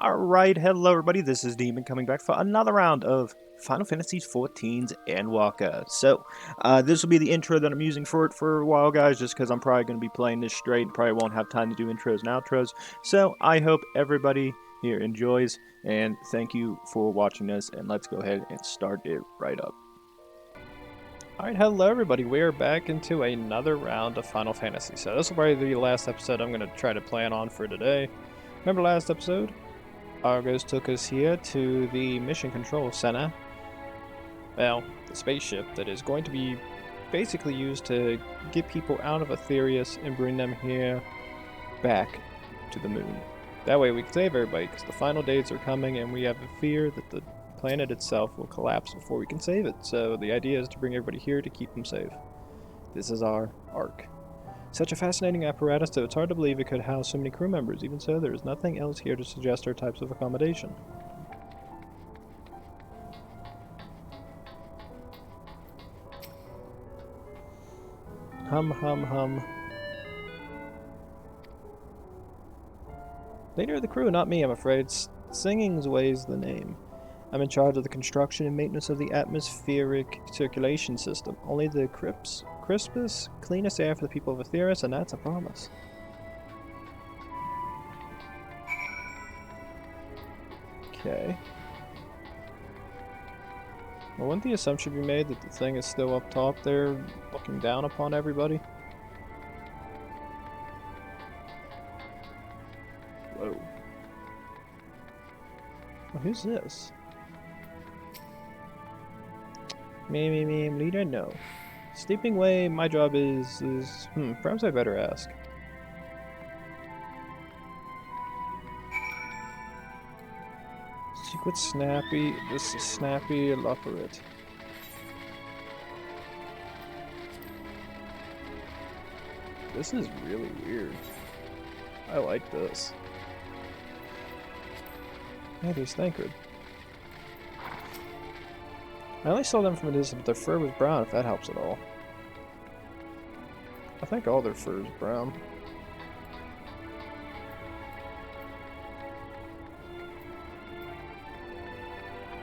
Alright, hello everybody, this is Demon coming back for another round of Final Fantasy XIV's Endwalker. So, this will be the intro that I'm using for it for a while, guys, just because I'm probably going to be playing this straight and probably won't have time to do intros and outros. So, I hope everybody here enjoys, and thank you for watching this, and let's go ahead and start it right up. Alright, hello everybody, we are back into another round of Final Fantasy. So, this will probably be the last episode I'm going to try to plan on for today. Remember last episode? Argos took us here to the Mission Control Center. Well, the spaceship that is going to be basically used to get people out of Aetherius and bring them here back to the moon. That way we can save everybody, because the final days are coming and we have a fear that the planet itself will collapse before we can save it. So the idea is to bring everybody here to keep them safe. This is our arc. Such a fascinating apparatus, though it's hard to believe it could house so many crew members. Even so, there is nothing else here to suggest our types of accommodation. Hum, hum, hum. Leader of the crew, not me, I'm afraid. Singing's way's the name. I'm in charge of the construction and maintenance of the atmospheric circulation system. Only the crispest, cleanest air for the people of Aetherius, and that's a promise. Okay. Well, wouldn't the assumption be made that the thing is still up top there, looking down upon everybody? Whoa. Well, who's this? Me, leader, no. Sleeping way, my job is, perhaps I better ask. Secret Snappy, this is Snappy Loporrit. This is really weird. I like this. Yeah, there's Thancred. I only saw them from a distance, but their fur was brown, if that helps at all. I think all their fur is brown.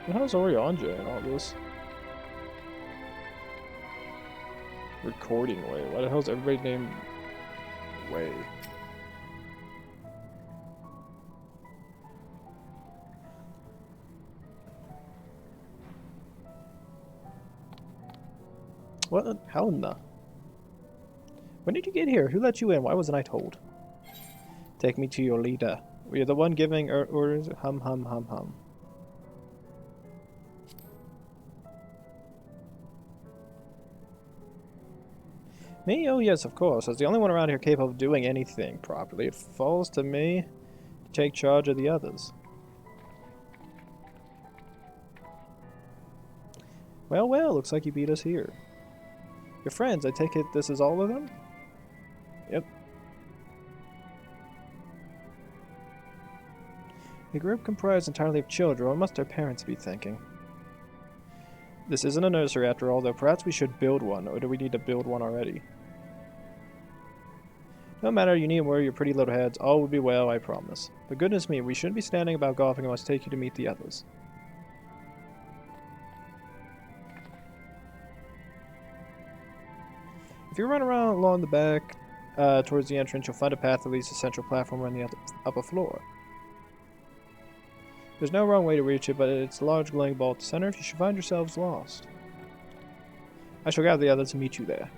And how's Orianja in all this? Recording Way. Why the hell's everybody named Way? What? How in the... When did you get here? Who let you in? Why wasn't I told? Take me to your leader. We are the one giving orders. Hum, hum, hum, hum. Me? Oh yes, of course. As the only one around here capable of doing anything properly, it falls to me to take charge of the others. Well, looks like you beat us here. Your friends, I take it this is all of them? Yep. The group comprised entirely of children. What must their parents be thinking? This isn't a nursery after all, though perhaps we should build one, or do we need to build one already? No matter, you need to wear your pretty little heads. All will be well, I promise. But goodness me, we shouldn't be standing about golfing. I must take you to meet the others. If you run around along the back towards the entrance, you'll find a path that leads to the central platform on the upper floor. There's no wrong way to reach it, but it's a large glowing ball at the center if you should find yourselves lost. I shall gather the others and meet you there.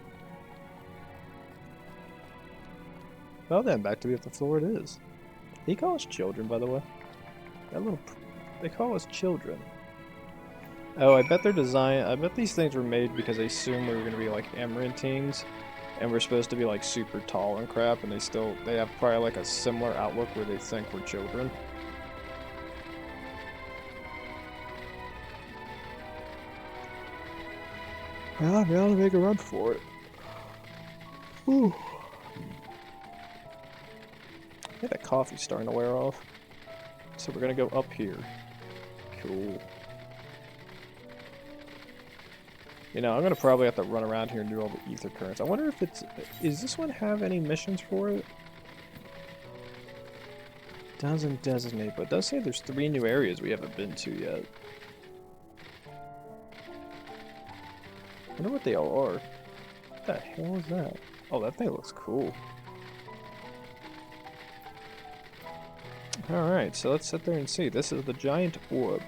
Well then, back to the upper floor it is. They call us children, by the way. They call us children. Oh, I bet I bet these things were made because they assumed we were going to be like Emerantines, and we're supposed to be like super tall and crap, and they have probably like a similar outlook where they think we're children. Well, I'm going to make a run for it. Whew. I think that coffee's starting to wear off. So we're going to go up here. Cool. You know, I'm going to probably have to run around here and do all the ether currents. I wonder if it's... Does this one have any missions for it? Doesn't designate, but it does say there's 3 new areas we haven't been to yet. I wonder what they all are. What the hell is that? Oh, that thing looks cool. Alright, so let's sit there and see. This is the giant orb.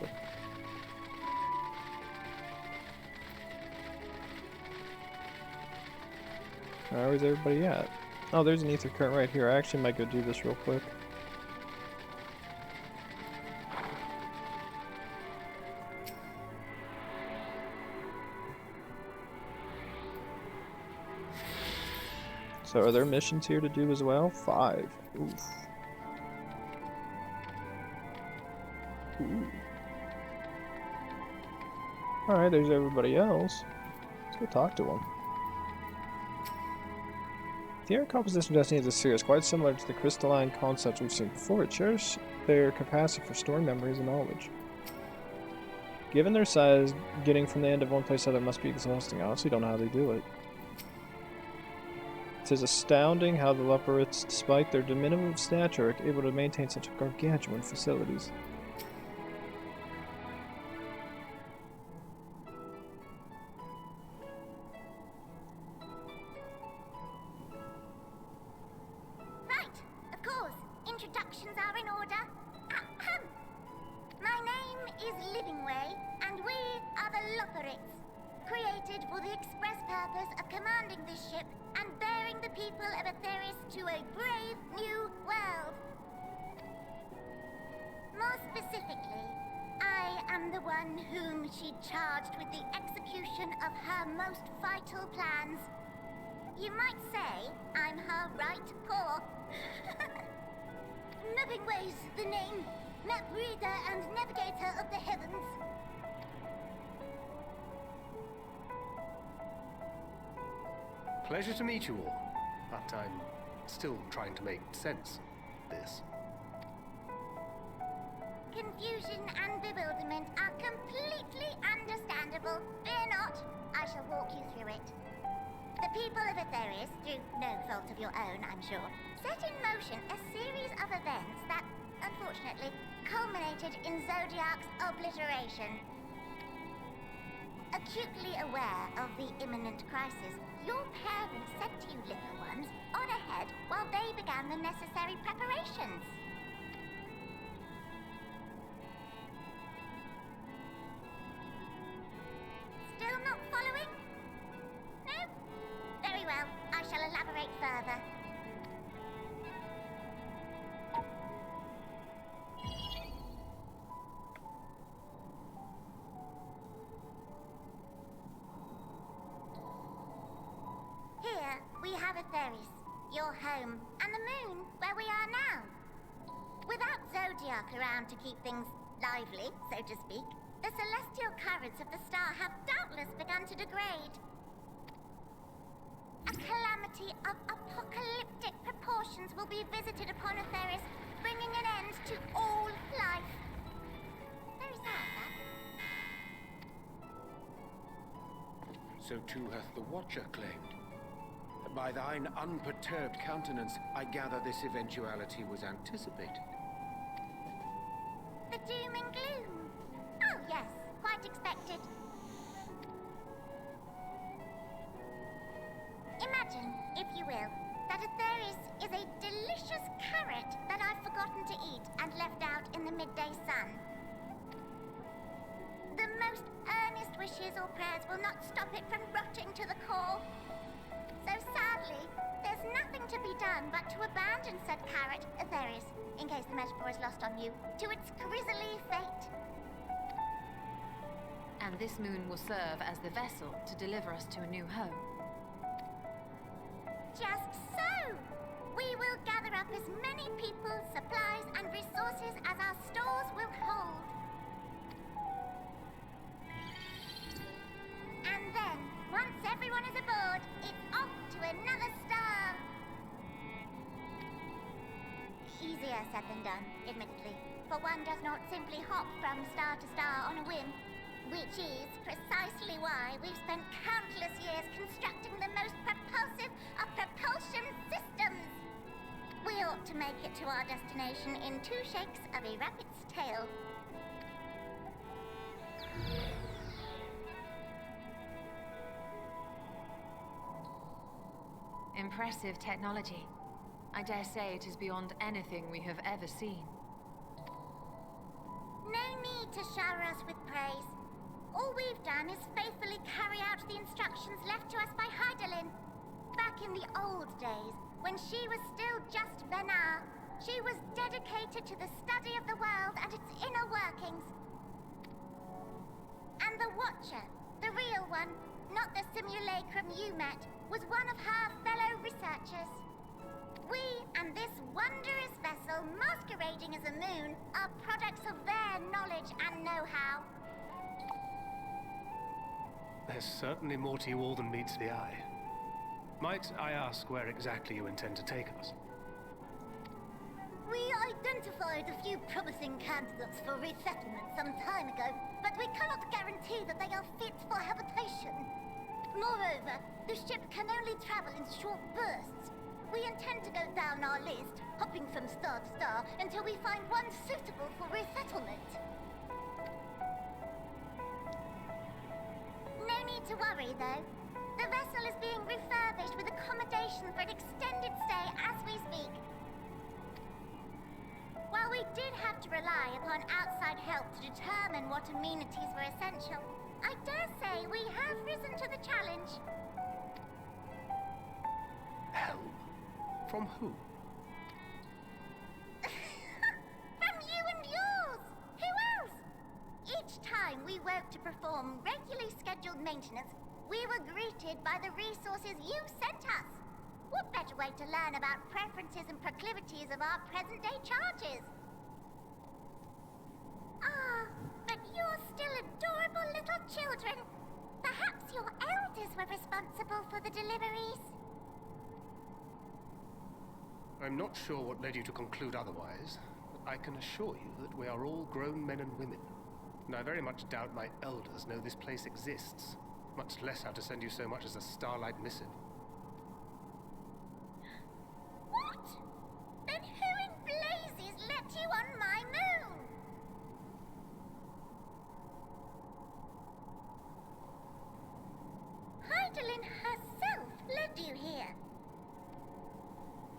Where's everybody at? Oh, there's an ether current right here. I actually might go do this real quick. So are there missions here to do as well? 5. Oof. Ooh. Alright, there's everybody else. Let's go talk to them. The air composition of Destiny of the sphere is quite similar to the crystalline concepts we've seen before. It shares their capacity for storing memories and knowledge. Given their size, getting from the end of one place to the other must be exhausting. I honestly don't know how they do it. It is astounding how the Loporrits, despite their diminutive stature, are able to maintain such gargantuan facilities. You might say I'm her right paw. Nothing weighs the name, map reader and navigator of the heavens. Pleasure to meet you all, but I'm still trying to make sense of this. Confusion and bewilderment are completely understandable. Fear not, I shall walk you through it. The people of Eorzea, through no fault of your own, I'm sure, set in motion a series of events that, unfortunately, culminated in Zodiac's obliteration. Acutely aware of the imminent crisis, your parents sent you little ones on ahead while they began the necessary preparations. Still not following? No? Very well, I shall elaborate further. Here, we have Eorzea, your home, and the moon, where we are now. Without Zodiac around to keep things lively, so to speak, the celestial currents of the star have doubtless begun to degrade. A calamity of apocalyptic proportions will be visited upon Eorzea, bringing an end to all life. Very sad, that. So too hath the Watcher claimed. By thine unperturbed countenance, I gather this eventuality was anticipated. The doom and gloom. Oh yes, quite expected. Imagine, if you will, that Eorzea is a delicious carrot that I've forgotten to eat and left out in the midday sun. The most earnest wishes or prayers will not stop it from rotting to the core. So sadly, there's nothing to be done but to abandon said carrot, Eorzea, in case the metaphor is lost on you, to its grisly fate. And this moon will serve as the vessel to deliver us to a new home. Just so! We will gather up as many people, supplies, and resources as our stores will hold. And then, once everyone is aboard, it's off to another star! Easier said than done, admittedly, for one does not simply hop from star to star on a whim. Which is precisely why we've spent countless years constructing the most propulsive of propulsion systems. We ought to make it to our destination in 2 shakes of a rabbit's tail. Impressive technology. I dare say it is beyond anything we have ever seen. No need to shower us with praise. All we've done is faithfully carry out the instructions left to us by Hydaelyn. Back in the old days, when she was still just Benar, she was dedicated to the study of the world and its inner workings. And the Watcher, the real one, not the simulacrum you met, was one of her fellow researchers. We and this wondrous vessel masquerading as a moon are products of their knowledge and know-how. There's certainly more to you all than meets the eye. Might I ask where exactly you intend to take us? We identified a few promising candidates for resettlement some time ago, but we cannot guarantee that they are fit for habitation. Moreover, the ship can only travel in short bursts. We intend to go down our list, hopping from star to star, until we find one suitable for resettlement. No need to worry, though. The vessel is being refurbished with accommodation for an extended stay as we speak. While we did have to rely upon outside help to determine what amenities were essential, I dare say we have risen to the challenge. Help? From who? From you and yours! Who else? Each time we woke to perform regularly scheduled maintenance, we were greeted by the resources you sent us. What better way to learn about preferences and proclivities of our present-day charges? Ah, but you're still adorable little children. Perhaps your elders were responsible for the deliveries. I'm not sure what led you to conclude otherwise, but I can assure you that we are all grown men and women. And I very much doubt my elders know this place exists, much less how to send you so much as a starlight missive. What? Then who in blazes let you on my moon? Hydaelyn herself led you here.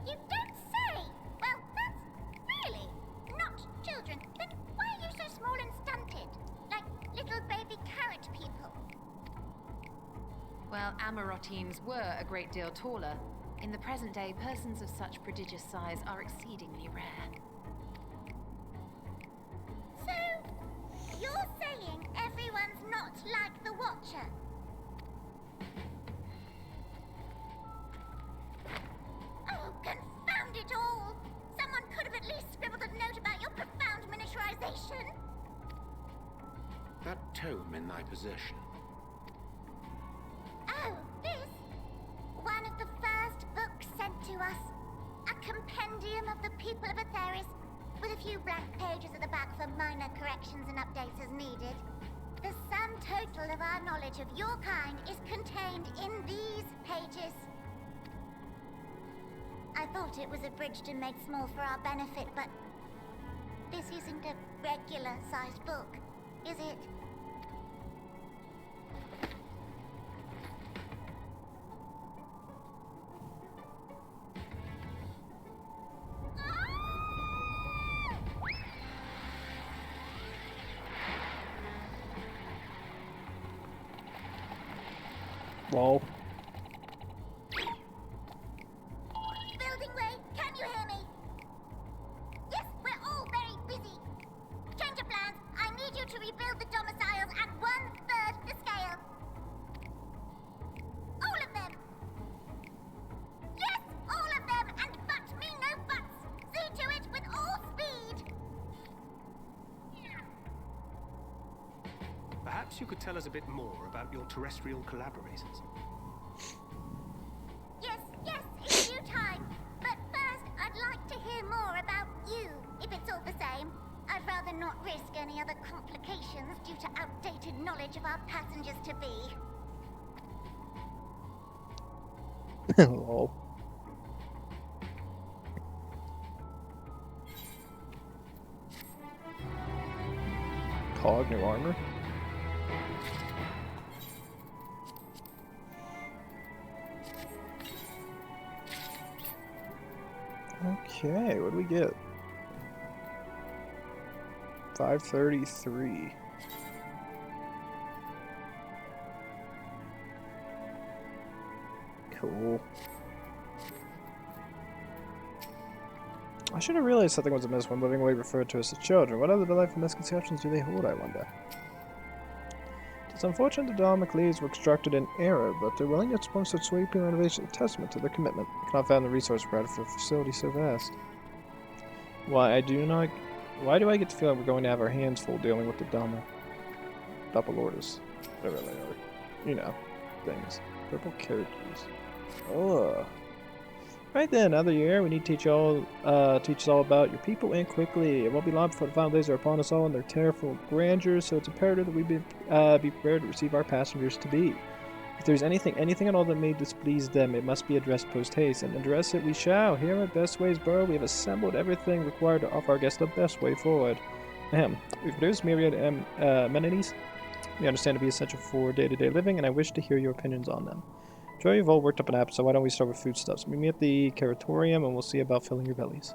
You don't say! Well, that's really not children. Then why are you so small and stunted? Like little baby carrot people. While Amarotines were a great deal taller, in the present day, persons of such prodigious size are exceedingly rare. So, you're saying everyone's not like the Watcher? Oh, confound it all! Someone could have at least scribbled a note about your profound miniaturization. That tome in thy possession. Oh, this? One of the first books sent to us. A compendium of the people of Eorzea, with a few blank pages at the back for minor corrections and updates as needed. The sum total of our knowledge of your kind is contained in these pages. I thought it was abridged and made small for our benefit, but this isn't a regular-sized book, is it? Lol. Building way, can you hear me? Yes, we're all very busy. Change of plans. I need you to rebuild the domiciles at 1/3 the scale. All of them. Yes, all of them, and but me no buts. See to it with all speed. Perhaps you could tell us a bit more about your terrestrial collaborators. Yes, in due time. But first, I'd like to hear more about you, if it's all the same. I'd rather not risk any other complications due to outdated knowledge of our passengers-to-be. Lol. Pog, new armor. Okay, what do we get? 533. Cool. I should have realized something was amiss when living away referred to us as children. What other delightful misconceptions do they hold, I wonder? It's unfortunate the Damocles were constructed in error, but their willingness to perform such sweeping renovations is a testament to their commitment. I cannot fathom the resource provided for a facility so vast. Why do I get the feeling we're going to have our hands full dealing with the Loporrits? Whatever they are. You know, things. Purple carrot juice. Ugh. Right then, another year, we need to teach us all about your people and quickly. It won't be long before the final days are upon us all and their terrible grandeur, so it's imperative that we be prepared to receive our passengers to be. If there's anything at all that may displease them, it must be addressed post-haste, and address it we shall. Here at Best Ways Borough, we have assembled everything required to offer our guests the best way forward. We've produced myriad amenities we understand to be essential for day-to-day living, and I wish to hear your opinions on them. Sure, you've all worked up an app, so why don't we start with foodstuffs? Meet me at the Caratorium, and we'll see about filling your bellies.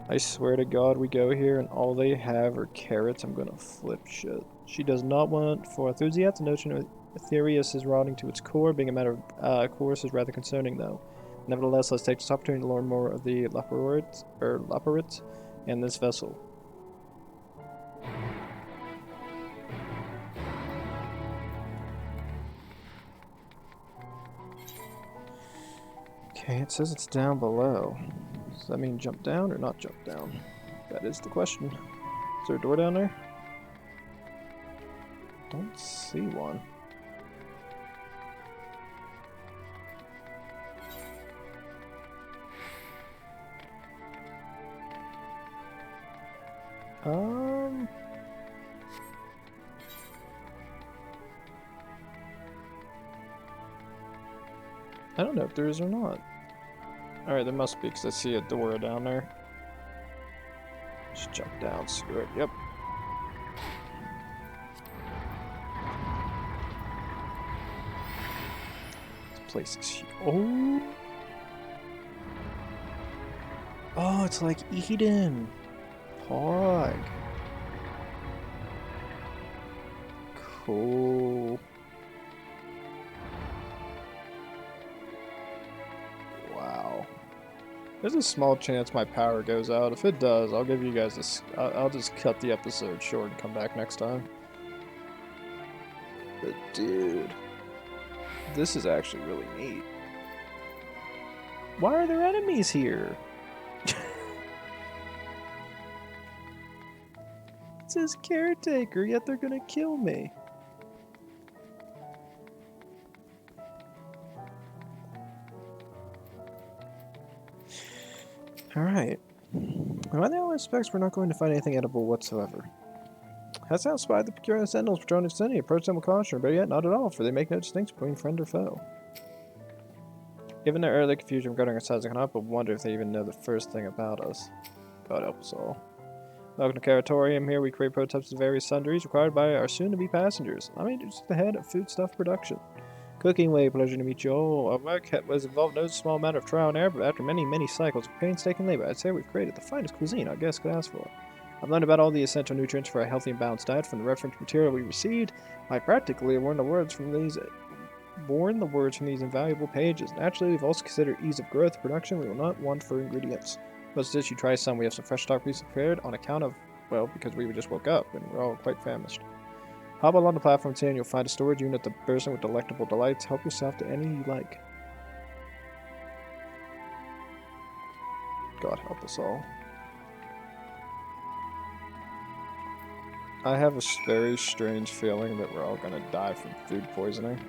I swear to God, we go here, and all they have are carrots. I'm gonna flip shit. She does not want for enthusiasts. The notion of Aetherius is rotting to its core. Being a matter of course is rather concerning, though. Nevertheless, let's take this opportunity to learn more of the Loporrits and this vessel. Okay, it says it's down below. Does that mean jump down or not jump down? That is the question. Is there a door down there? Don't see one. I don't know if there is or not. Alright, there must be, because I see a door down there. Just jump down, screw it, yep. This place is huge. Oh! Oh, it's like Eden! Pog! Cool. Wow. There's a small chance my power goes out. If it does, I'll give you guys this. I'll just cut the episode short and come back next time. But dude, this is actually really neat. Why are there enemies here? It says caretaker, yet they're gonna kill me. Alright. By the all aspects, we're not going to find anything edible whatsoever. Hast thou spied the peculiar sentinels patrolling the vicinity? Approach them with caution, but yet not at all, for they make no distinction between friend or foe. Given their early confusion regarding our size, I cannot but wonder if they even know the first thing about us. God help us all. Welcome to Caratorium. Here we create prototypes of various sundries required by our soon-to-be passengers. I'm just the head of foodstuff production. Cooking way, pleasure to meet you all. Our work was involved no small amount of trial and error, but after many cycles of painstaking labor, I'd say we've created the finest cuisine our guests could ask for. I've learned about all the essential nutrients for a healthy and balanced diet from the reference material we received. I practically learned the words from these invaluable pages. Naturally, we've also considered ease of growth and production. We will not want for ingredients. Most dish you try some, we have some fresh stock prepared on account of, well, because we just woke up and we're all quite famished. Hop along the platform today and you'll find a storage unit that bursting with delectable delights. Help yourself to any you like. God help us all. I have a very strange feeling that we're all gonna die from food poisoning.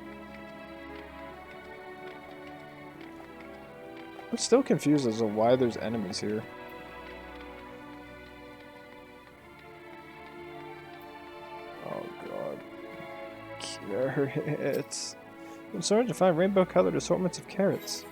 I'm still confused as to why there's enemies here. Oh god. Carrots. I'm sorry to find rainbow-colored assortments of carrots.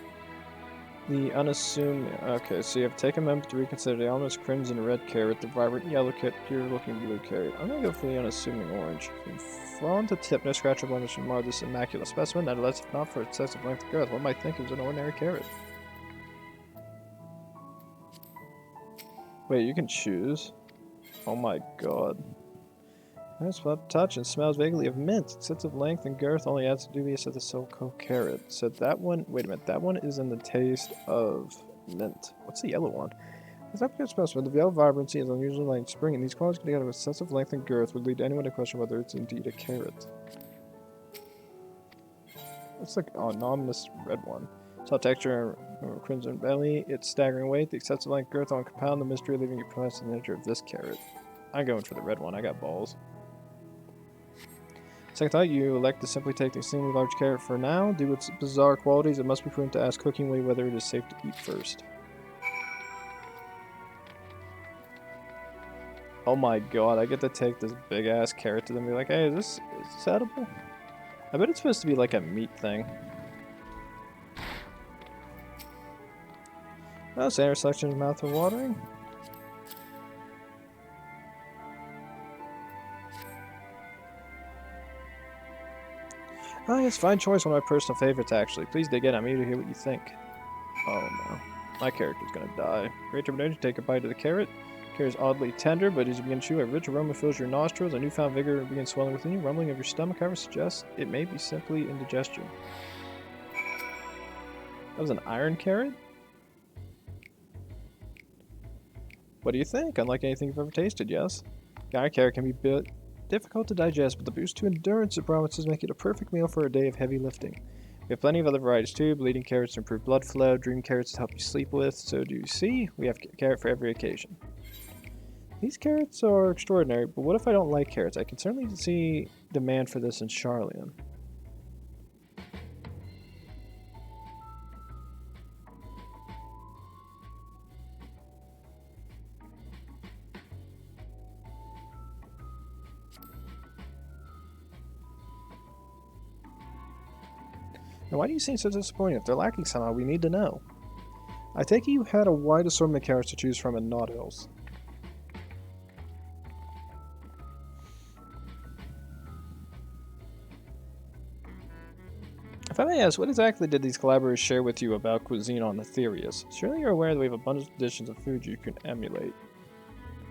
The unassuming. Okay, so you have taken a moment to reconsider the almost crimson red carrot, the vibrant yellow carrot, pure looking blue carrot. I'm gonna go for the unassuming orange. From front to tip, no scratch or blemish can mar this immaculate specimen, nevertheless, if not for excessive length of girth, one might think it was an ordinary carrot. Wait, you can choose? Oh my god. Nice flip touch and smells vaguely of mint. Excessive length and girth only adds to dubious of the so-called carrot. So that one, wait a minute, that one is in the taste of mint. What's the yellow one? It's not good smell, but the yellow vibrancy is unusually like spring, and these qualities together with excessive length and girth would lead anyone to question whether it's indeed a carrot. It's like an ominous red one. Soft texture, crimson belly, its staggering weight, the excessive length girth on compound the mystery, leaving you perplexed in the nature of this carrot. I'm going for the red one, I got balls. Second thought, you elect to simply take the extremely large carrot for now. Due to its bizarre qualities, it must be prudent to ask cookingly whether it is safe to eat first. Oh my god, I get to take this big ass carrot to them and be like, hey, is this edible? I bet it's supposed to be like a meat thing. Oh, standard selection is mouth watering. Oh, yes, fine choice. One of my personal favorites, actually. Please dig in. I'm eager to hear what you think. Oh, no. My character's gonna die. Great determination. Take a bite of the carrot. The carrot is oddly tender, but as you begin to chew, a rich aroma fills your nostrils. A newfound vigor begins swelling within you. Rumbling of your stomach, however, suggests it may be simply indigestion. That was an iron carrot? What do you think? Unlike anything you've ever tasted, yes? The iron carrot can be bit difficult to digest, but the boost to endurance it promises make it a perfect meal for a day of heavy lifting. We have plenty of other varieties too, bleeding carrots to improve blood flow, dream carrots to help you sleep with, so do you see? We have a carrot for every occasion. These carrots are extraordinary, but what if I don't like carrots? I can certainly see demand for this in Charlian. Now, why do you seem so disappointed? If they're lacking somehow, we need to know. I take it you had a wide assortment of carrots to choose from and not else. If I may ask, what exactly did these collaborators share with you about cuisine on Aetherius? Surely you're aware that we have abundant editions of food you can emulate.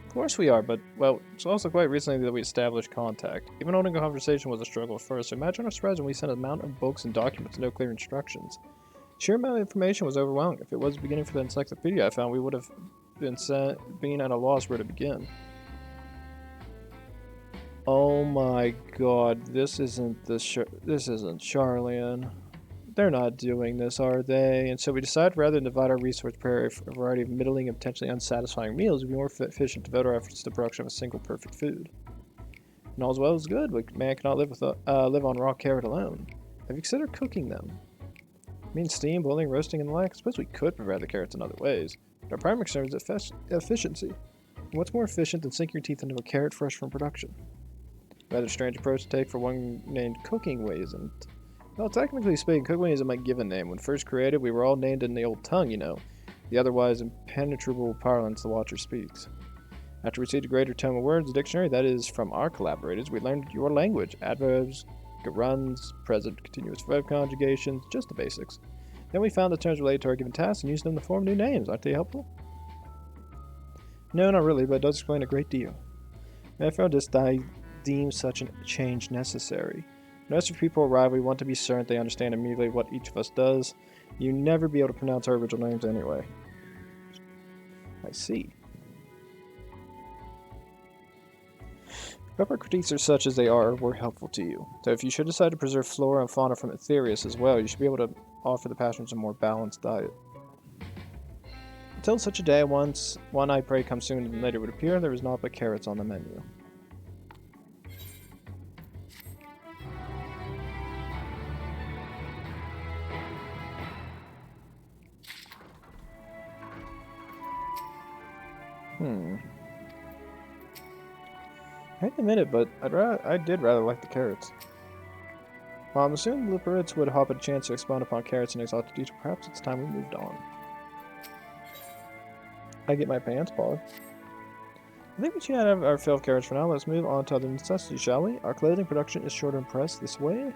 Of course we are, but, well, it's also quite recently that we established contact. Even holding a conversation was a struggle at first, so imagine our surprise when we sent a mountain of books and documents with no clear instructions. Sheer amount of information was overwhelming. If it was beginning for the encyclopedia I found, we would have been at a loss where to begin. Oh my god, this isn't Charlian. They're not doing this, are they? And so we decided rather than divide our resource per a variety of middling and potentially unsatisfying meals, it would be more efficient to devote our efforts to the production of a single perfect food. And all as well as good, but man cannot live on raw carrot alone. Have you considered cooking them? I mean steam, boiling, roasting, and the like? I suppose we could prepare the carrots in other ways, but our primary concern is efficiency. And what's more efficient than sinking your teeth into a carrot fresh from production? Rather strange approach to take for one named Cooking Way, isn't it? Well, technically speaking, Cooking Way isn't my given name. When first created, we were all named in the old tongue, you know, the otherwise impenetrable parlance the Watcher speaks. After we received a greater tome of words dictionary, that is, from our collaborators, we learned your language, adverbs, geruns, present continuous verb conjugations, just the basics. Then we found the terms related to our given tasks and used them to form new names. Aren't they helpful? No, not really, but it does explain a great deal. Therefore, I deem such a change necessary. When most of people arrive, we want to be certain they understand immediately what each of us does. You never be able to pronounce our original names anyway. I see. Hope our critiques are such as they are were helpful to you. So if you should decide to preserve flora and fauna from Aetherius as well, you should be able to offer the passengers a more balanced diet. Until such a day, one I pray comes soon and later would appear, there is naught but carrots on the menu. I hate to admit it, but I did rather like the carrots. While I'm assuming the Loporrits would hop at a chance to expound upon carrots in exalted detail, perhaps it's time we moved on. I get my pants pogged. I think we should have our fill of carriage for now. Let's move on to other necessities, shall we? Our clothing production is shorter and pressed this way.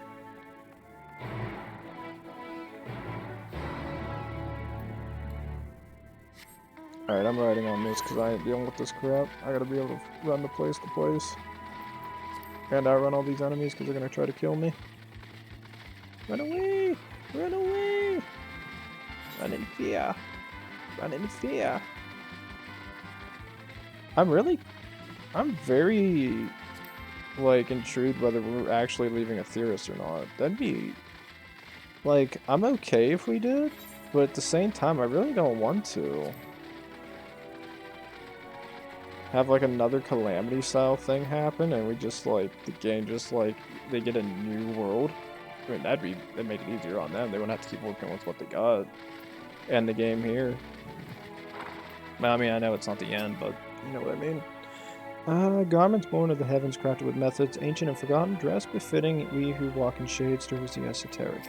Alright, I'm riding on this because I ain't dealing with this crap. I gotta be able to run to place. And outrun all these enemies because they're gonna try to kill me. Run away! Run away! Run in fear! Run in fear! I'm very, like, intrigued whether we're actually leaving Etheirys or not. That'd be, like, I'm okay if we did, but at the same time, I really don't want to have, like, another Calamity style thing happen, and we just, like, the game just, like, they get a new world. I mean, that'd make it easier on them. They wouldn't have to keep working with what they got. And the game here. I mean, I know it's not the end, but you know what I mean. Garments born of the heavens, crafted with methods, ancient and forgotten, dress befitting we who walk in shades towards the esoteric.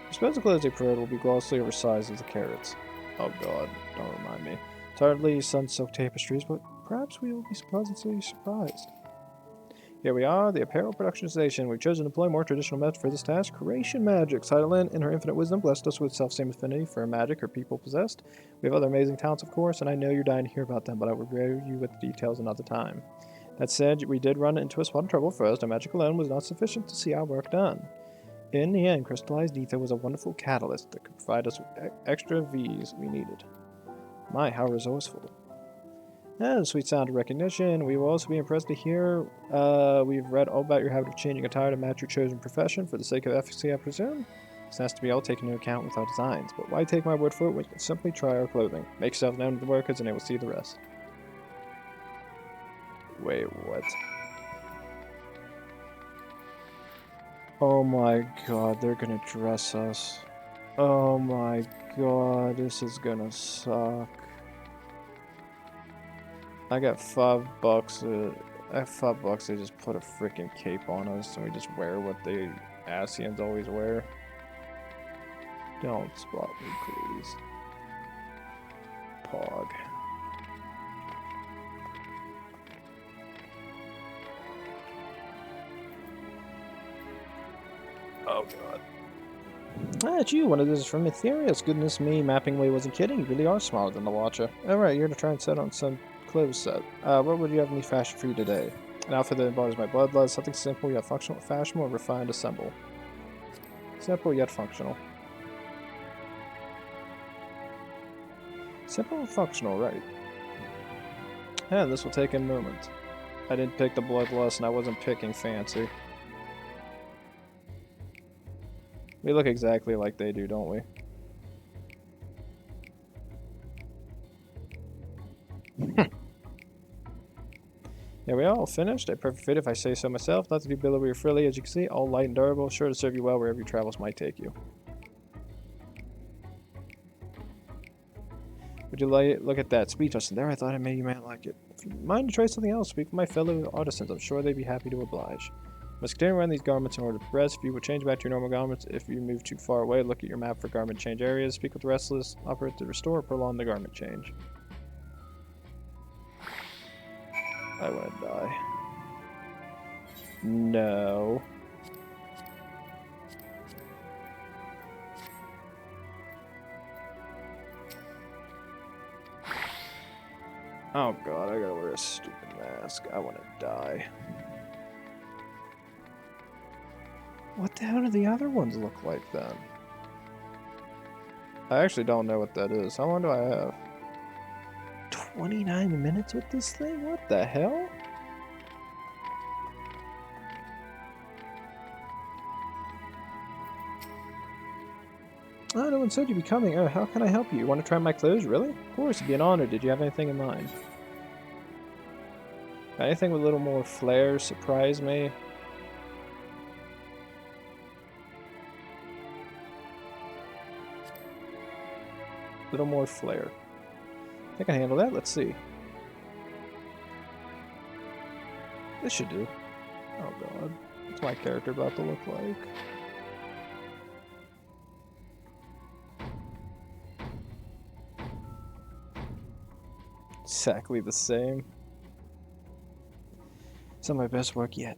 I suppose the clothes they provide will be glossily oversized as the carrots. Oh god, don't remind me. Tiredly sun-soaked tapestries, but perhaps we will be pleasantly surprised. Here we are, the apparel production station. We've chosen to employ more traditional methods for this task. Creation magic. Hydaelyn, in her infinite wisdom, blessed us with self-same affinity for magic her people possessed. We have other amazing talents, of course, and I know you're dying to hear about them, but I will regale you with the details another time. That said, we did run into a spot of trouble first. Our magic alone was not sufficient to see our work done. In the end, crystallized ether was a wonderful catalyst that could provide us with extra V's we needed. My, how resourceful. And sweet sound of recognition. We will also be impressed to hear we've read all about your habit of changing attire to match your chosen profession for the sake of efficacy, I presume. This has to be all taken into account with our designs, but why take my word for it when you can simply try our clothing? Make yourself known to the workers and they will see the rest. Wait, what? Oh my god, they're gonna dress us. Oh my god, this is gonna suck. I got $5. I have $5. They just put a freaking cape on us, and we just wear what the Ascians always wear. Don't spot me, please. Pog. Oh god. Ah, it's you. One of those is from Etheirys. Goodness me, Mapping Way wasn't kidding. You really are smarter than the Watcher. Alright, you're gonna try and set on some clothes set. What would you have me fashion for you today? An outfit that embodies my bloodlust, something simple yet functional, fashionable, and refined to assemble. Simple yet functional. Simple and functional, right. And this will take a moment. I didn't pick the bloodlust and I wasn't picking fancy. We look exactly like they do, don't we? There we are, all finished. A perfect fit if I say so myself. Not to be billowy or frilly, as you can see, all light and durable, sure to serve you well wherever your travels might take you. Would you like it? Look at that. Speechless in there. I thought you might like it. If you mind to try something else, speak with my fellow artisans. I'm sure they'd be happy to oblige. Must continue around these garments in order to progress. If you will change back to your normal garments, if you move too far away, look at your map for garment change areas. Speak with the restless, operate to restore or prolong the garment change. I want to die. No. Oh god, I gotta wear a stupid mask. I want to die. What the hell do the other ones look like then? I actually don't know what that is. How long do I have? 29 minutes with this thing? What the hell? Oh, no one said you'd be coming. Oh, how can I help you? You want to try my clothes? Really? Of course, it'd be an honor. Did you have anything in mind? Anything with a little more flair surprise me? A little more flair. I can handle that. Let's see. This should do. Oh god. What's my character about to look like? exactly the same. Some of my best work yet.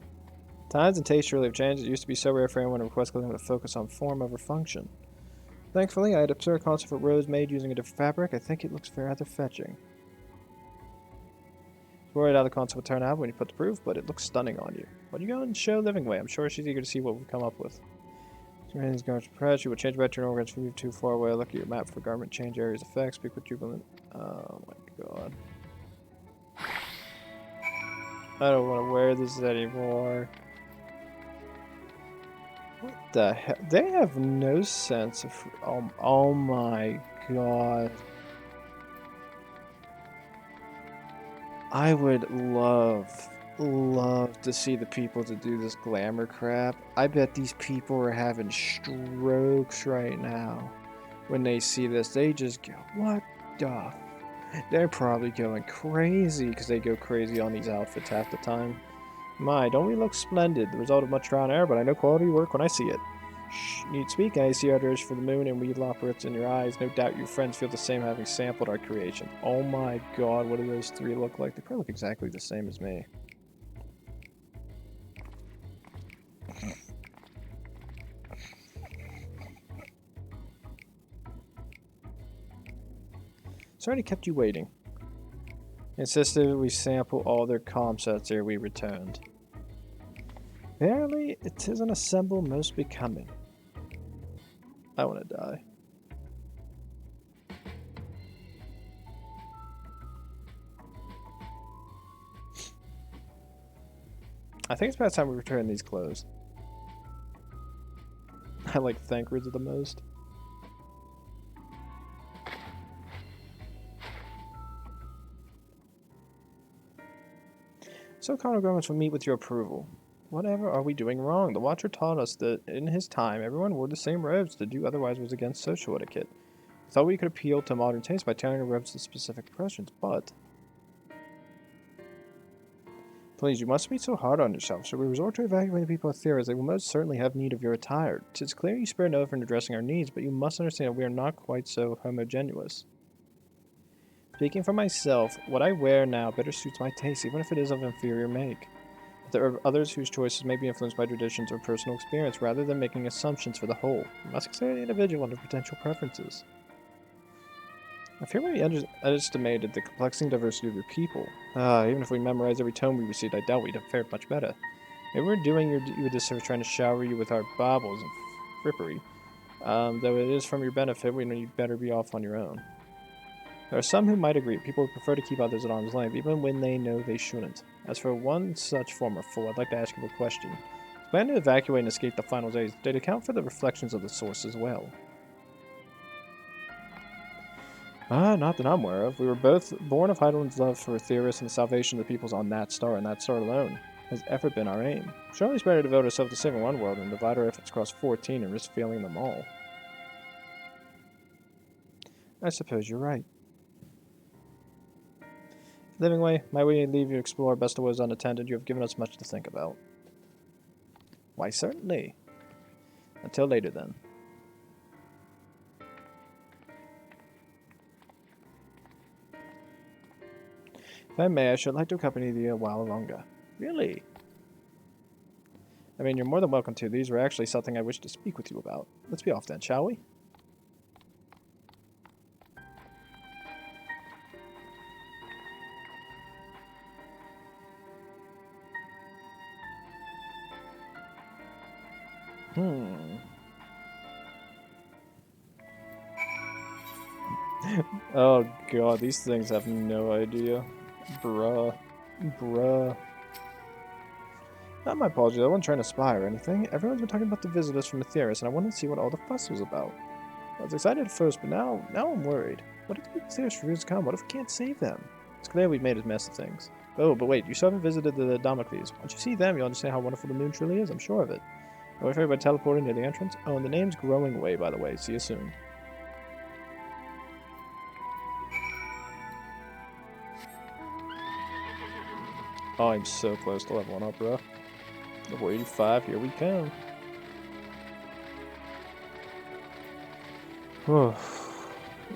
Times and tastes surely have changed. It used to be so rare for anyone to request clothing with a focus on form over function. Thankfully, I had absurd concept for rose made using a different fabric. I think it looks rather fetching. Worried how the concept will turn out when you put the proof, but it looks stunning on you. Why don't you go and show Living Way? I'm sure she's eager to see what we've come up with. Is going to press. You will change back to your organs if you move too far away. Look at your map for garment change areas effects. Speak with Jubilant. Oh my god. I don't want to wear this anymore. What the hell? They have no sense of... oh my god. I would love to see the people to do this glamour crap. I bet these people are having strokes right now. When they see this, they just go, what the... They're probably going crazy because they go crazy on these outfits half the time. My, don't we look splendid? The result of much trial and error, but I know quality work when I see it. Shh, need speak, I see others for the moon and we Loporrits in your eyes. No doubt your friends feel the same having sampled our creation. Oh my god, what do those three look like? They probably look exactly the same as me. Sorry to kept you waiting. Insisted we sample all their comm sets ere we returned. Verily, it is an assemble most becoming. I want to die. I think it's about time we return these clothes. I like Thancred's the most. So common garments will meet with your approval. Whatever are we doing wrong? The Watcher taught us that in his time everyone wore the same robes. To do otherwise was against social etiquette. Thought we could appeal to modern taste by tailoring our robes to specific impressions, but... Please, you mustn't be so hard on yourself. Should we resort to evacuating people with theories, they will most certainly have need of your attire. 'Tis clear you spare no effort in addressing our needs, but you must understand that we are not quite so homogeneous. Speaking for myself, what I wear now better suits my taste, even if it is of inferior make. But there are others whose choices may be influenced by traditions or personal experience, rather than making assumptions for the whole. You must consider the individual and their potential preferences. I fear we underestimated the complexity and diversity of your people. Even if we memorized every tome we received, I doubt we'd have fared much better. Maybe we're doing you a disservice trying to shower you with our baubles and frippery. Though it is from your benefit, we know you'd better be off on your own. There are some who might agree. People would prefer to keep others at arm's length, even when they know they shouldn't. As for one such former fool, I'd like to ask you a question. The plan to evacuate and escape the final days, did it account for the reflections of the source as well? Not that I'm aware of. We were both born of Hydaelyn's love for Theros and the salvation of the peoples on that star, and that star alone has ever been our aim. Surely it's better to devote ourselves to saving one world and divide our efforts across 14 and risk failing them all. I suppose you're right. Living Way, might we leave you to explore Bestowoods unattended? You have given us much to think about. Why, certainly. Until later, then. If I may, I should like to accompany you a while longer. Really? I mean, you're more than welcome to. These were actually something I wish to speak with you about. Let's be off then, shall we? Oh god, these things have no idea. Bruh. Not my apologies, I wasn't trying to spy or anything. Everyone's been talking about the visitors from Etheirys, and I wanted to see what all the fuss was about. I was excited at first, but now I'm worried. What if the Etheirys refuse to come? What if we can't save them? It's clear we've made a mess of things. Oh, but wait, you still haven't visited the Damocles. Once you see them, you'll understand how wonderful the moon truly is, I'm sure of it. Wait for everybody teleported near the entrance. Oh, and the name's Growing Way, by the way. See you soon. Oh, I'm so close to leveling up, bro. Level 85, here we come. Oh,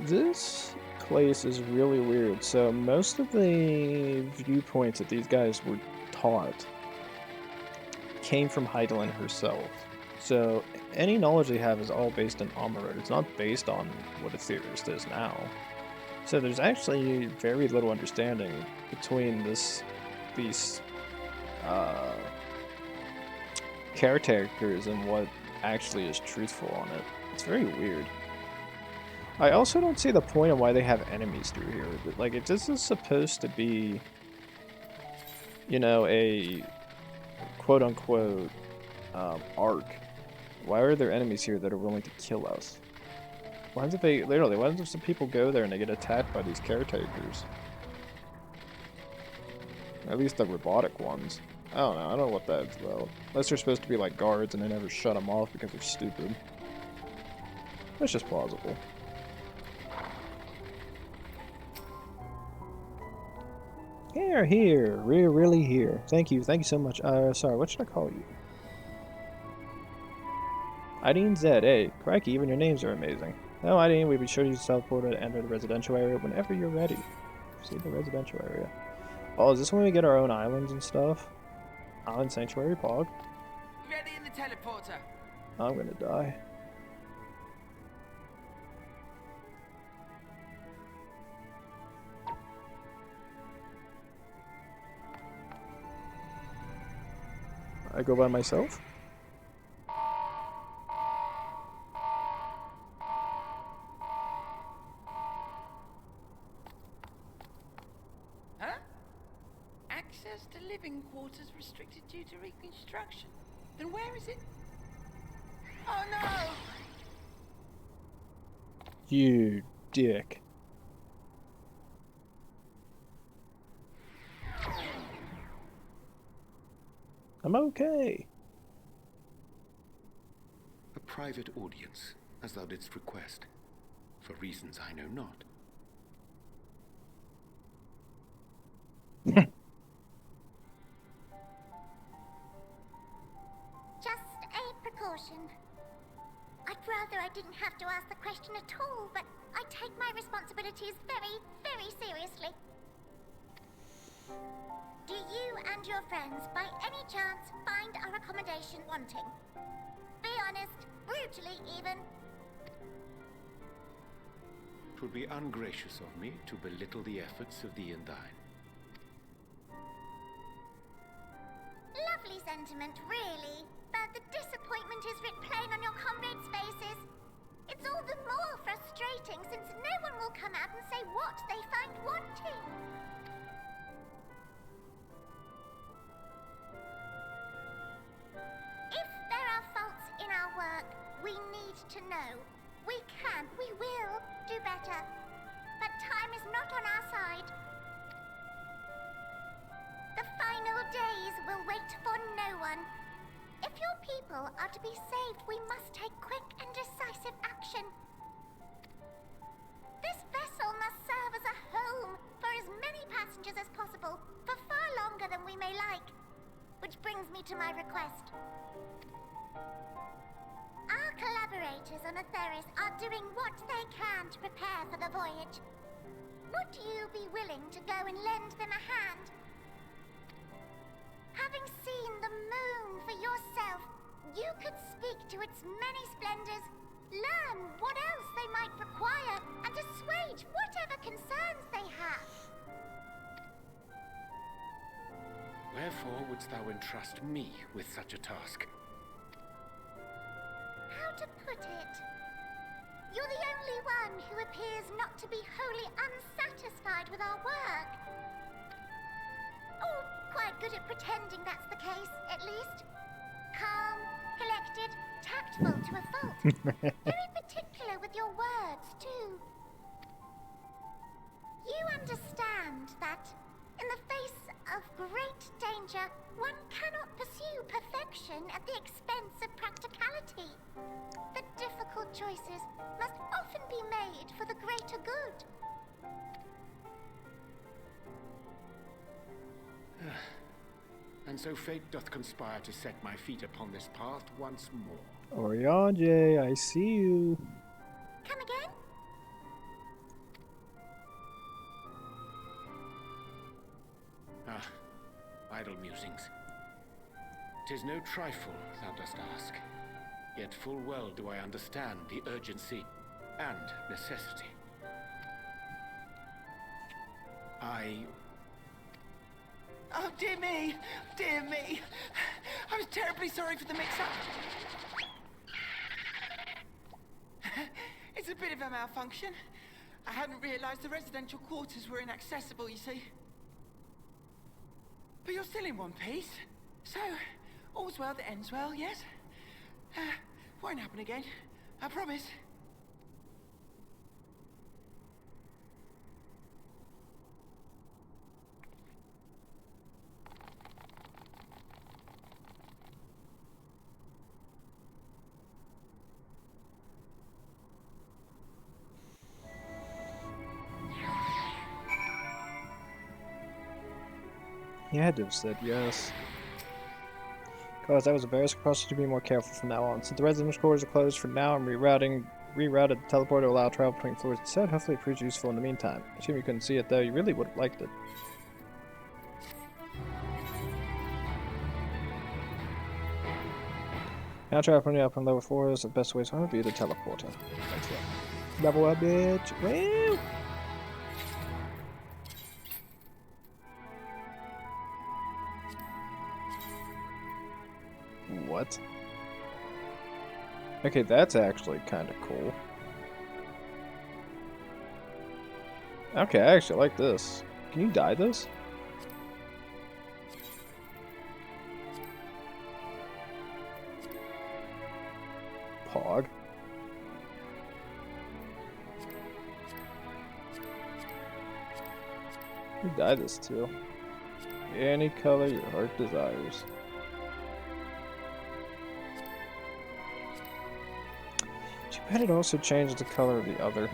this place is really weird. So most of the viewpoints that these guys were taught came from Hydaelyn herself. So any knowledge they have is all based on Amarot. It's not based on what a theorist is now. So there's actually very little understanding between these caretakers and what actually is truthful on it. It's very weird. I also don't see the point of why they have enemies through here. Like, if this is supposed to be, you know, a quote-unquote arc, why are there enemies here that are willing to kill us? Why don't some people go there and they get attacked by these caretakers? At least the robotic ones. I don't know what that's about. Unless they're supposed to be like guards and they never shut them off because they're stupid. That's just plausible. Here. We're really here. Thank you so much. Sorry, what should I call you? Hydaelyn Zhed. Hey, crikey, even your names are amazing. No, Hydaelyn, we'd be sure to teleport to enter the residential area whenever you're ready. See the residential area. Oh, is this when we get our own islands and stuff? Island Sanctuary, Pog. Ready in the teleporter. I'm gonna die. I go by myself? Huh? Access to living quarters restricted due to reconstruction. Then where is it? Oh no! You dick. I'm okay. A private audience, as thou didst request, for reasons I know not. Just a precaution. I'd rather I didn't have to ask the question at all, but I take my responsibilities very, very seriously. Do you and your friends, by any chance, find our accommodation wanting? Be honest, brutally even. 'Twould be ungracious of me to belittle the efforts of thee and thine. Lovely sentiment, really. But the disappointment is writ plain on your comrades' faces. It's all the more frustrating since no one will come out and say what they find wanting. If there are faults in our work, we need to know. We can, we will do better. But time is not on our side. The final days will wait for no one. If your people are to be saved, we must take quick and decisive action. This vessel must serve as a home for as many passengers as possible, for far longer than we may like. Which brings me to my request. Our collaborators on Eorzea are doing what they can to prepare for the voyage. Would you be willing to go and lend them a hand? Having seen the moon for yourself, you could speak to its many splendors, learn what else they might require, and assuage whatever concerns they have. Wherefore wouldst thou entrust me with such a task? How to put it? You're the only one who appears not to be wholly unsatisfied with our work. Or quite good at pretending that's the case, at least. Calm, collected, tactful to a fault. Very particular with your words, too. You understand that, in the face of great danger, one cannot pursue perfection at the expense of practicality. The difficult choices must often be made for the greater good. And so fate doth conspire to set my feet upon this path once more. Eorzea, I see you. Come again? idle musings. 'Tis no trifle, thou dost ask. Yet full well do I understand the urgency and necessity. Oh, dear me! Dear me! I'm terribly sorry for the mix-up. It's a bit of a malfunction. I hadn't realized the residential quarters were inaccessible, you see. But you're still in one piece. So, all's well that ends well, yes? Won't happen again. I promise. He had to have said yes. Cause that was a very process to be more careful from now on. Since the residence quarters are closed for now, I'm rerouted the teleporter to allow travel between floors instead. Hopefully it proves useful in the meantime. Assume you couldn't see it though, you really would have liked it. Now traveling up on lower floors, the best way to be the teleporter. Level up, bitch! Woo! What? Okay, that's actually kind of cool. Okay, I actually like this. Can you dye this? Pog. You dye this too. Any color your heart desires. Too bad it also changes the color of the other.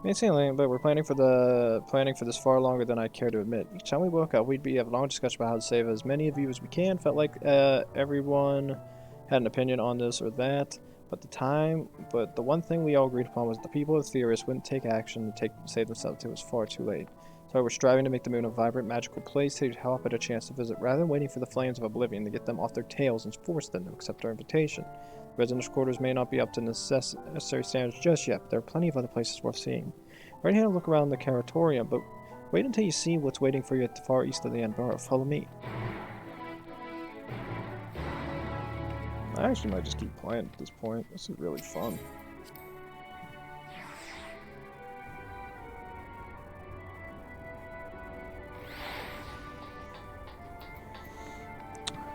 Mainly, but we're planning for this far longer than I care to admit. Each time we woke up, we'd have a long discussion about how to save as many of you as we can. Felt like everyone had an opinion on this or that. But the one thing we all agreed upon was the people of Theoris wouldn't take action to save themselves until it was far too late. So we're striving to make the moon a vibrant, magical place so you'd help at a chance to visit, rather than waiting for the flames of oblivion to get them off their tails and force them to accept our invitation. Residence quarters may not be up to necessary standards just yet, but there are plenty of other places worth seeing. Right here, look around the Caratorium, but wait until you see what's waiting for you at the far east of the Anbara. Follow me. I actually might just keep playing at this point. This is really fun.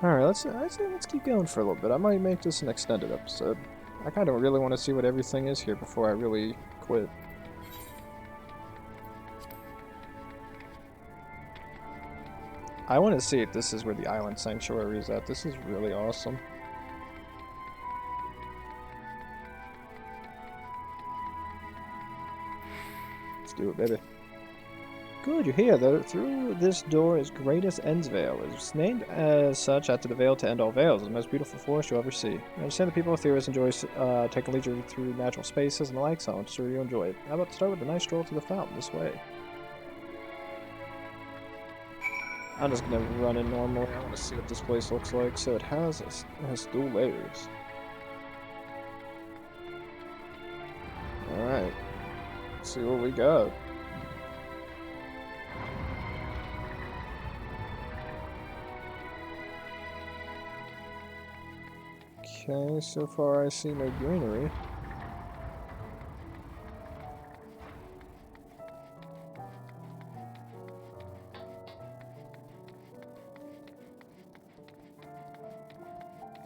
Alright, let's keep going for a little bit. I might make this an extended episode. I kind of really want to see what everything is here before I really quit. I want to see if this is where the island sanctuary is at. This is really awesome. Let's do it, baby. Good, you're here. Through this door is Greatest End's Vale. It's named as such after the Vale to end all veils. It's the most beautiful forest you'll ever see. I understand the people of Theoris enjoy taking leisure through natural spaces and the like, so I'm sure you'll enjoy it. How about to start with a nice stroll to the fountain this way? I'm just gonna run in normally. I want to see what this place looks like. So it has dual layers. Alright. Let's see what we got. Okay, so far I see no greenery.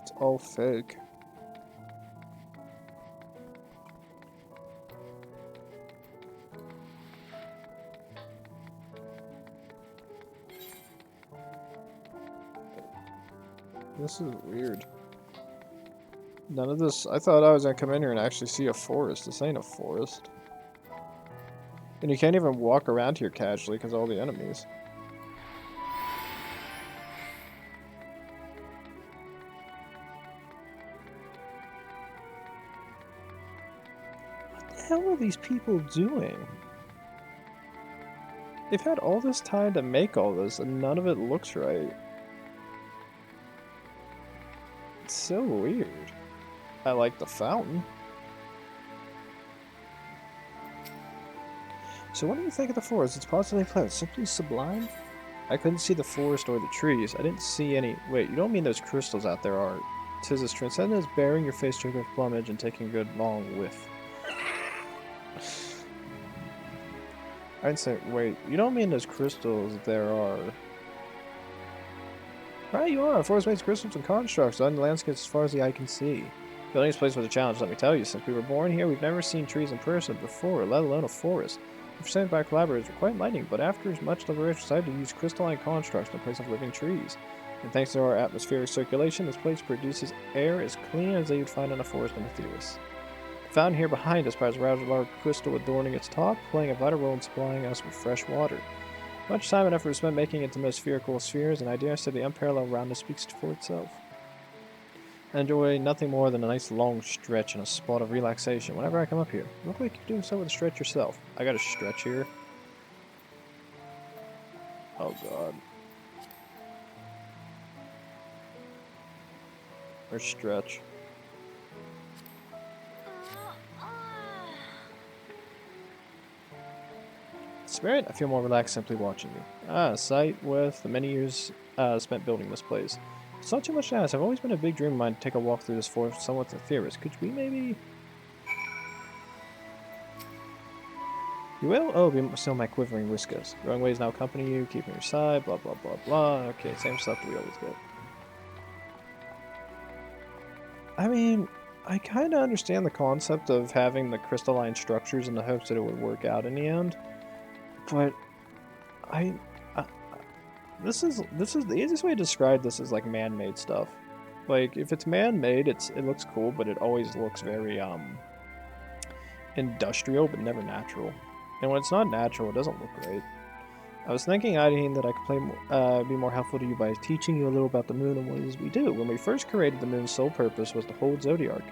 It's all fake. This is weird. None of this. I thought I was gonna come in here and actually see a forest. This ain't a forest. And you can't even walk around here casually because of all the enemies. What the hell are these people doing? They've had all this time to make all this, and none of it looks right. It's so weird. I like the fountain. So what do you think of the forest? It's positively pleasant, simply sublime? I couldn't see the forest or the trees. I didn't see any... Wait, you don't mean those crystals out there are... 'Tis as transcendent as bearing your face to a plumage and taking a good long whiff. I didn't say... Wait, you don't mean those crystals there are... Right, you are. Forest makes crystals and constructs on the landscape as far as the eye can see. Building this place was a challenge, let me tell you. Since we were born here, we've never seen trees in person before, let alone a forest. The percentage by our collaborators were quite enlightening, but after much deliberation, decided to use crystalline constructs in place of living trees. And thanks to our atmospheric circulation, this place produces air as clean as you'd find in a forest in Eorzea. The fountain here behind us provides a rather large crystal adorning its top, playing a vital role in supplying us with fresh water. Much time and effort was spent making it into the most spherical spheres, and I dare say the unparalleled roundness speaks for itself. I enjoy nothing more than a nice long stretch and a spot of relaxation whenever I come up here. You look like you're doing so with a stretch yourself. I got a stretch here. Oh god. Or stretch. Spirit, I feel more relaxed simply watching you. A sight with the many years spent building this place. It's not too much to ask. I've always been a big dream of mine to take a walk through this forest with someone with a theorist. Could we maybe... You will? Oh, be still my quivering whiskers. Growing ways now accompany you, keeping your side, blah blah blah blah. Okay, same stuff that we always get. I mean, I kind of understand the concept of having the crystalline structures in the hopes that it would work out in the end. But this is the easiest way to describe this is like man-made stuff. Like if it's man-made, it looks cool, but it always looks very industrial, but never natural. And when it's not natural, it doesn't look great. I was thinking, Hydaelyn, that I could be more helpful to you by teaching you a little about the moon and what it is we do. When we first created the moon's sole purpose was to hold Zodiark.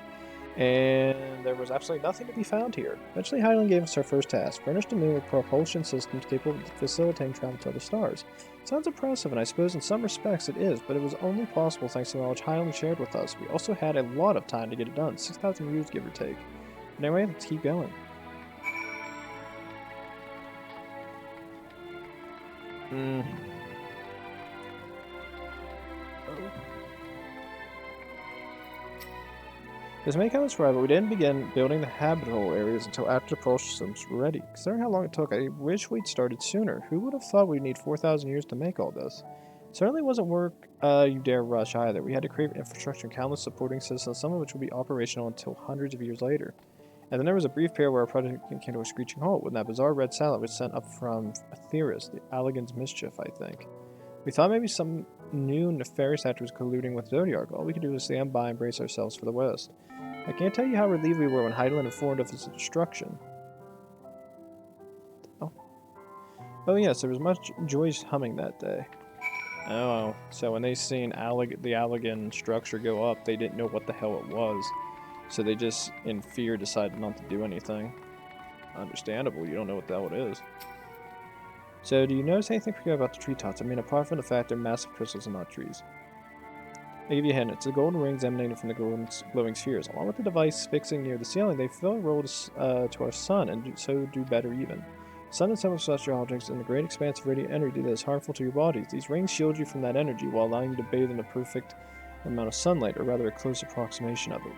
And there was absolutely nothing to be found here. Eventually, Hydaelyn gave us our first task, furnish the moon with propulsion systems capable of facilitating travel to other stars. It sounds impressive, and I suppose in some respects it is, but it was only possible thanks to the knowledge Hydaelyn shared with us. We also had a lot of time to get it done, 6,000 years give or take. But anyway, let's keep going. There's many comments for but we didn't begin building the habitable areas until after the propulsion systems were ready. Considering how long it took, I wish we'd started sooner. Who would have thought we'd need 4,000 years to make all this? It certainly wasn't work you dare rush either. We had to create infrastructure and countless supporting systems, some of which would be operational until hundreds of years later. And then there was a brief period where our project came to a screeching halt when that bizarre red satellite was sent up from Eorzea, the Allegan's mischief, I think. We thought maybe some new nefarious actor was colluding with Zodiark. All we could do was stand by and brace ourselves for the worst. I can't tell you how relieved we were when Hydaelyn informed of his destruction. Oh yes, there was much joyous humming that day. Oh, so when they seen the Allegan structure go up, they didn't know what the hell it was. So they just, in fear, decided not to do anything. Understandable, you don't know what the hell it is. So, do you notice anything peculiar about the tree tops? I mean, apart from the fact they're massive crystals and not trees. I'll give you a hint. It's the golden rings emanating from the glowing spheres. Along with the device fixing near the ceiling, they fill a role to our sun, and so do better even. The sun and similar celestial objects in the great expanse of radiant energy that is harmful to your bodies. These rings shield you from that energy while allowing you to bathe in the perfect amount of sunlight, or rather a close approximation of it.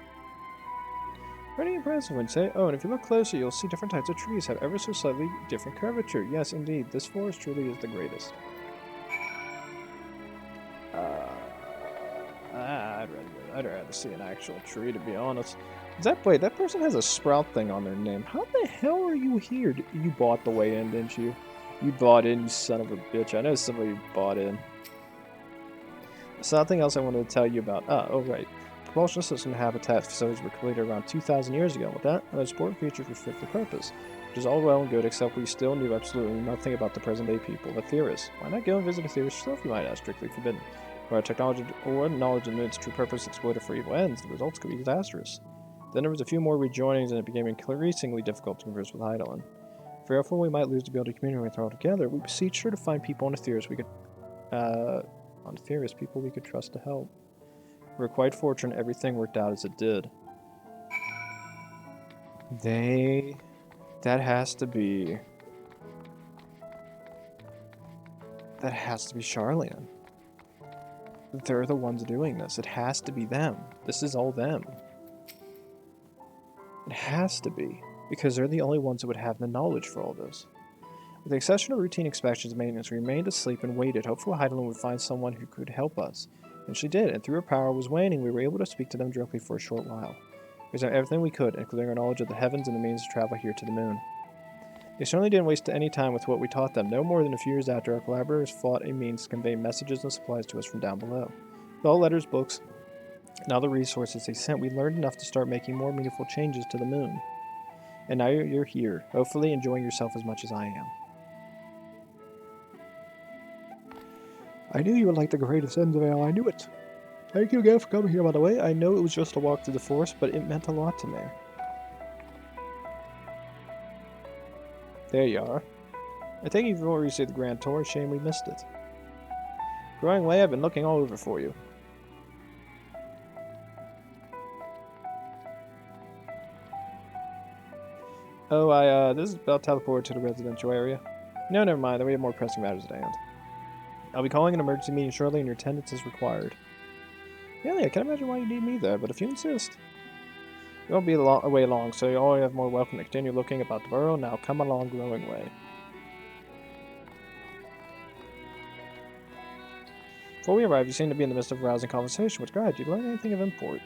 Pretty impressive, wouldn't you say? Oh, and if you look closer, you'll see different types of trees have ever so slightly different curvature. Yes, indeed, this forest truly is the greatest. I'd rather see an actual tree, to be honest. Wait, that person has a sprout thing on their name. How the hell are you here? You bought the way in, didn't you? You bought in, you son of a bitch. I know somebody bought in. Something else I wanted to tell you about. Oh, right. Propulsion system habitat facilities were completed around 2,000 years ago. With that, an important feature was fit for purpose, which is all well and good, except we still knew absolutely nothing about the present-day people of Eorzea. Why not go and visit Eorzea yourself, you might ask? Strictly forbidden. Where our technology or knowledge and its true purpose exploited for evil ends, the results could be disastrous. Then there was a few more rejoinings, and it became increasingly difficult to converse with Hydaelyn. Fearful we might lose the ability to communicate with her altogether, we beseech her to find people on Etheirys people we could trust to help. We're quite fortunate everything worked out as it did. That has to be Charlian. They're the ones doing this. It has to be them. This is all them. It has to be, because they're the only ones that would have the knowledge for all this. With the exception of routine inspections and maintenance, we remained asleep and waited, hopeful Hydaelyn would find someone who could help us. And she did, and through her power was waning, we were able to speak to them directly for a short while. We did everything we could, including our knowledge of the heavens and the means to travel here to the moon. They certainly didn't waste any time with what we taught them. No more than a few years after, our collaborators fought a means to convey messages and supplies to us from down below. With all letters, books, and other resources they sent, we learned enough to start making more meaningful changes to the moon. And now you're here, hopefully enjoying yourself as much as I am. I knew you would like the greatest ends of ale, I knew it. Thank you again for coming here, by the way. I know it was just a walk through the forest, but it meant a lot to me. There you are. I think you've already seen the Grand Tour. Shame we missed it. Growing way, I've been looking all over for you. Oh, this is about teleported to the residential area. No, never mind. We have more pressing matters at hand. I'll be calling an emergency meeting shortly, and your attendance is required. Really, I can't imagine why you need me there, but if you insist. You won't be away long, so you all have more welcome to continue looking about the burrow. Now come along, Growing Way. Before we arrived, you seemed to be in the midst of a rousing conversation. What's good? Did you learn anything of import?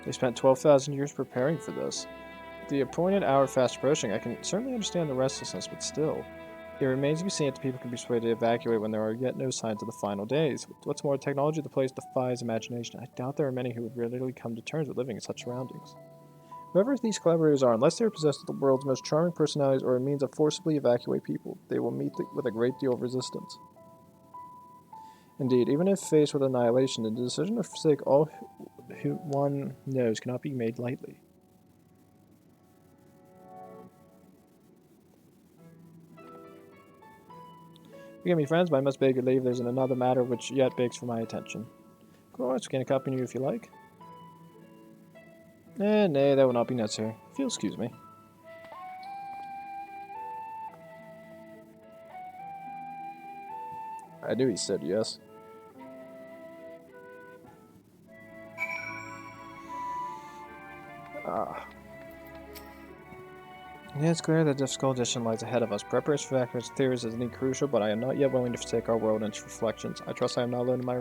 They spent 12,000 years preparing for this. The appointed hour fast approaching. I can certainly understand the restlessness, but still. It remains to be seen if the people can be persuaded to evacuate when there are yet no signs of the final days. What's more, the technology of the place defies imagination. I doubt there are many who would really come to terms with living in such surroundings. Whoever these collaborators are, unless they are possessed of the world's most charming personalities or a means of forcibly evacuate people, they will meet with a great deal of resistance. Indeed, even if faced with annihilation, the decision to forsake all who one knows cannot be made lightly. Forgive me, friends, but I must beg your leave. There's another matter which yet begs for my attention. Of course, we can accompany you if you like. Nay, that will not be necessary. If you'll excuse me. I knew he said yes. Yeah, it's clear that difficult edition lies ahead of us. Preparation for accurate theories is indeed crucial, but I am not yet willing to forsake our world and its reflections. I trust I am not alone in my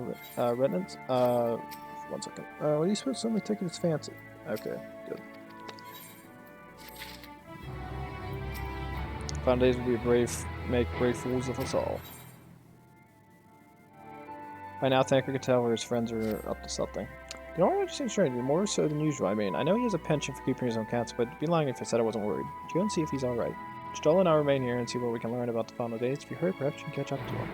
retinence. 1 second. What are you supposed to suddenly take its fancy? Okay, good. Final days will be make brave fools of us all. By now, Thanker can tell where his friends are up to something. You don't understand strange, more so than usual. I mean, I know he has a penchant for keeping his own counsel, but it'd be lying if I said I wasn't worried. Go and see if he's alright. Stoll and I remain here and see what we can learn about the final days. If you hurry, perhaps you can catch up to him.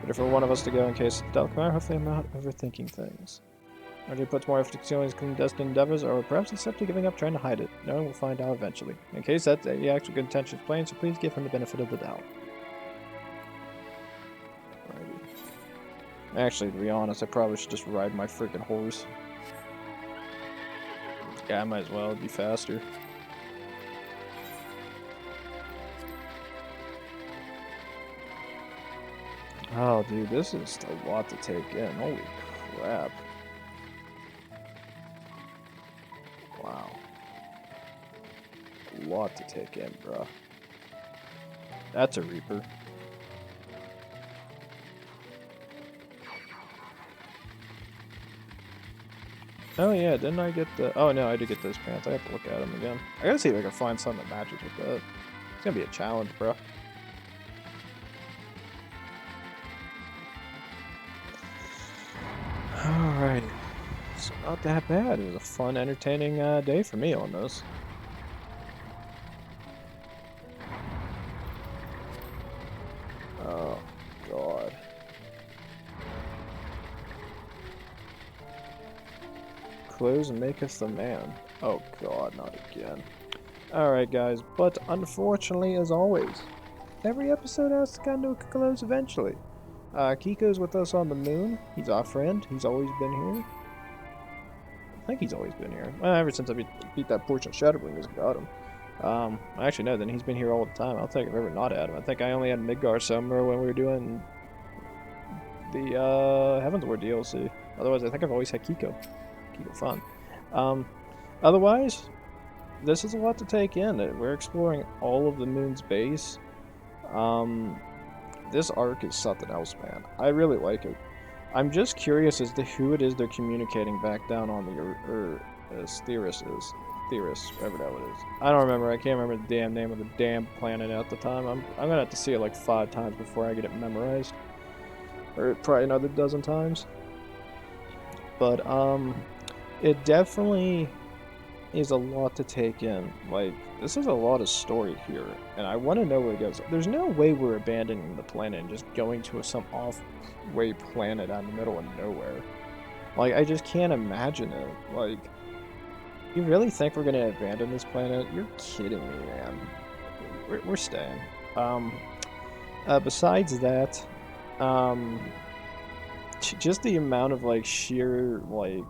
Better for one of us to go in case of doubt. Hopefully I'm not overthinking things. Or he puts more effort to concealing his clandestine endeavors, or perhaps he's simply giving up trying to hide it. No one will find out eventually. In case that the actual good intention is plain, so please give him the benefit of the doubt. Actually, to be honest, I probably should just ride my freaking horse. Yeah, I might as well. It'd be faster. Oh, dude, this is a lot to take in. Holy crap. Wow. A lot to take in, bruh. That's a Reaper. Oh yeah, didn't I get the... Oh no, I did get those pants. I have to look at them again. I gotta see if I can find something that matches with that. It's gonna be a challenge, bro. Alrighty. It's not that bad. It was a fun, entertaining day for me on this. Oh, God. clothes and make us the man. Oh god, not again. Alright guys, but unfortunately, as always, every episode has to come to a close eventually. Kiko's with us on the moon. He's our friend. He's always been here. I think he's always been here. Well, ever since I beat that portion of Shadowbringers and got him. Actually, no, then he's been here all the time. I don't think I've ever not had him. I think I only had Midgar Summer when we were doing the Heavensward DLC. Otherwise, I think I've always had Kiko. Kiko fun. Otherwise, this is a lot to take in. We're exploring all of the moon's base. This arc is something else, man. I really like it. I'm just curious as to who it is they're communicating back down on the Theris is. Theris, whatever that one is. I don't remember. I can't remember the damn name of the damn planet at the time. I'm gonna have to see it like 5 times before I get it memorized. Or probably another dozen times. But, it definitely is a lot to take in. Like, this is a lot of story here, and I want to know where it goes. There's no way we're abandoning the planet and just going to some off-way planet out in the middle of nowhere. Like, I just can't imagine it. Like, you really think we're going to abandon this planet? You're kidding me, man. We're staying. Besides that, just the amount of, like, sheer, like,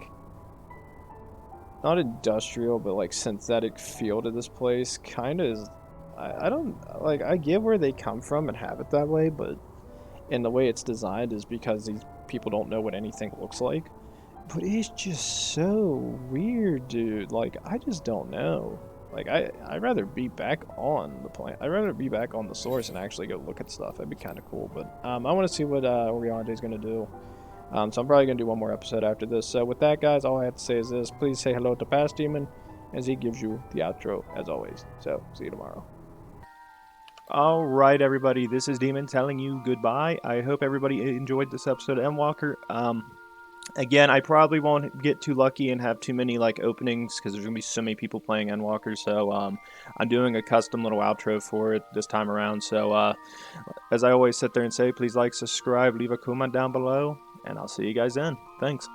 not industrial, but like synthetic feel to this place kind of is, I don't, like, I get where they come from and have it that way, but in the way it's designed is because these people don't know what anything looks like. But it's just so weird, dude. Like, I just don't know. Like, I'd rather be back on the planet. I'd rather be back on the source and actually go look at stuff. That'd be kind of cool. But I want to see what Oriande's going to do. So I'm probably going to do one more episode after this. So with that, guys, all I have to say is this. Please say hello to Past Demon, as he gives you the outro, as always. So, see you tomorrow. Alright, everybody. This is Demon telling you goodbye. I hope everybody enjoyed this episode of Endwalker. Again, I probably won't get too lucky and have too many, like, openings, because there's going to be so many people playing Endwalker. So, I'm doing a custom little outro for it this time around. So, as I always sit there and say, please like, subscribe, leave a comment down below. And I'll see you guys then. Thanks.